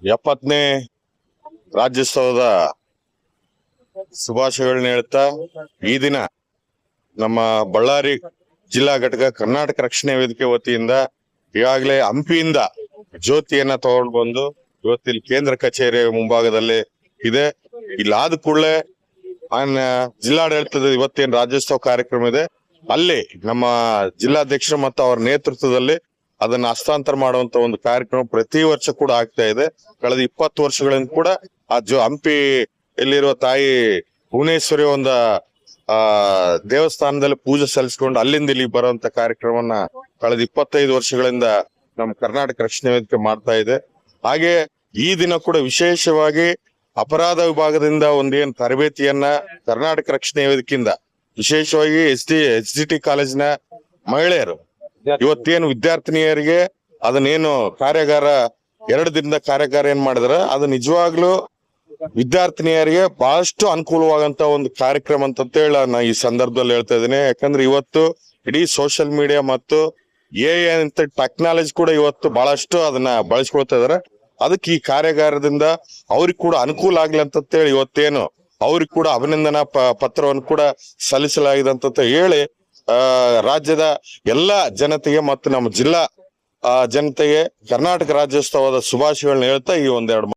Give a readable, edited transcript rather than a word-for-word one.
70ನೇ ರಾಜ್ಯೋತ್ಸವದ ಶುಭಾಶಯಗಳನ್ನ ಹೇಳ್ತಾ ಈ ದಿನ ನಮ್ಮ ಬಳ್ಳಾರಿ ಜಿಲ್ಲಾ ಘಟಕ ಕರ್ನಾಟಕ ರಕ್ಷಣೆ ವೇದಿಕೆ ವತಿಯಿಂದ ಈಗಾಗಲೇ ಹಂಪಿಯಿಂದ ಜ್ಯೋತಿಯನ್ನ ತಗೊಂಡು ಬಂದು ಇವತ್ತಿಲ್ಲಿ ಕೇಂದ್ರ ಕಚೇರಿ ಮುಂಭಾಗದಲ್ಲಿ ಇದೆ. ಇಲ್ಲಿ ಆದ ಕೂಡಲೇ ಜಿಲ್ಲಾಡಳಿತದ ಇವತ್ತೇನು ರಾಜ್ಯೋತ್ಸವ ಕಾರ್ಯಕ್ರಮ ಇದೆ ಅಲ್ಲಿ ನಮ್ಮ ಜಿಲ್ಲಾಧ್ಯಕ್ಷರು ಮತ್ತು ಅವರ ನೇತೃತ್ವದಲ್ಲಿ ಅದನ್ನ ಹಸ್ತಾಂತರ ಮಾಡುವಂತ ಒಂದು ಕಾರ್ಯಕ್ರಮ ಪ್ರತಿ ವರ್ಷ ಕೂಡ ಆಗ್ತಾ ಇದೆ. ಕಳೆದ 20 ವರ್ಷಗಳಿಂದ ಕೂಡ ಆ ಹಂಪಿ ಎಲ್ಲಿರುವ ತಾಯಿ ಭುವನೇಶ್ವರಿ ಒಂದು ದೇವಸ್ಥಾನದಲ್ಲಿ ಪೂಜೆ ಸಲ್ಲಿಸಿಕೊಂಡು ಅಲ್ಲಿಂದ ಇಲ್ಲಿ ಬರುವಂತ ಕಾರ್ಯಕ್ರಮವನ್ನ ಕಳೆದ 25 ವರ್ಷಗಳಿಂದ ನಮ್ಮ ಕರ್ನಾಟಕ ರಕ್ಷಣೆ ವೇದಿಕೆ ಮಾಡ್ತಾ ಇದೆ. ಹಾಗೆ ಈ ದಿನ ಕೂಡ ವಿಶೇಷವಾಗಿ ಅಪರಾಧ ವಿಭಾಗದಿಂದ ಒಂದೇನು ತರಬೇತಿಯನ್ನ ಕರ್ನಾಟಕ ರಕ್ಷಣೆ ವೇದಿಕೆಯಿಂದ ವಿಶೇಷವಾಗಿ ಎಸ್.ಡಿ.ಟಿ ಕಾಲೇಜಿನ ಮಹಿಳೆಯರು ಇವತ್ತೇನು ವಿದ್ಯಾರ್ಥಿನಿಯರಿಗೆ ಅದನ್ನೇನು ಕಾರ್ಯಾಗಾರ 2 ದಿನದ ಕಾರ್ಯಾಗಾರ ಏನ್ ಮಾಡಿದಾರೆ ಅದು ನಿಜವಾಗ್ಲೂ ವಿದ್ಯಾರ್ಥಿನಿಯರಿಗೆ ಬಹಳಷ್ಟು ಅನುಕೂಲವಾಗಂತ ಒಂದು ಕಾರ್ಯಕ್ರಮ ಅಂತ ಹೇಳಿ ನಾ ಈ ಸಂದರ್ಭದಲ್ಲಿ ಹೇಳ್ತಾ ಇದ್ದೀನಿ. ಯಾಕಂದ್ರೆ ಇವತ್ತು ಇಡೀ ಸೋಷಿಯಲ್ ಮೀಡಿಯಾ ಮತ್ತು ಅಂತ ಟೆಕ್ನಾಲಜಿ ಕೂಡ ಇವತ್ತು ಬಹಳಷ್ಟು ಅದನ್ನ ಬಳಸ್ಕೊಳ್ತಾ ಇದಾರೆ. ಅದಕ್ಕೆ ಈ ಕಾರ್ಯಾಗಾರದಿಂದ ಅವ್ರಿಗೆ ಕೂಡ ಅನುಕೂಲ ಆಗ್ಲಿ ಅಂತ ಹೇಳಿ ಇವತ್ತೇನು ಅವ್ರಿಗೆ ಕೂಡ ಅಭಿನಂದನಾ ಪತ್ರವನ್ನು ಕೂಡ ಸಲ್ಲಿಸಲಾಗಿದೆ ಅಂತ ಹೇಳಿ ರಾಜ್ಯದ ಎಲ್ಲಾ ಜನತೆಗೆ ಮತ್ತು ನಮ್ಮ ಜಿಲ್ಲಾ ಜನತೆಗೆ ಕರ್ನಾಟಕ ರಾಜ್ಯೋತ್ಸವದ ಶುಭಾಶಯಗಳನ್ನ ಹೇಳ್ತಾ ಈ ಒಂದೆರಡು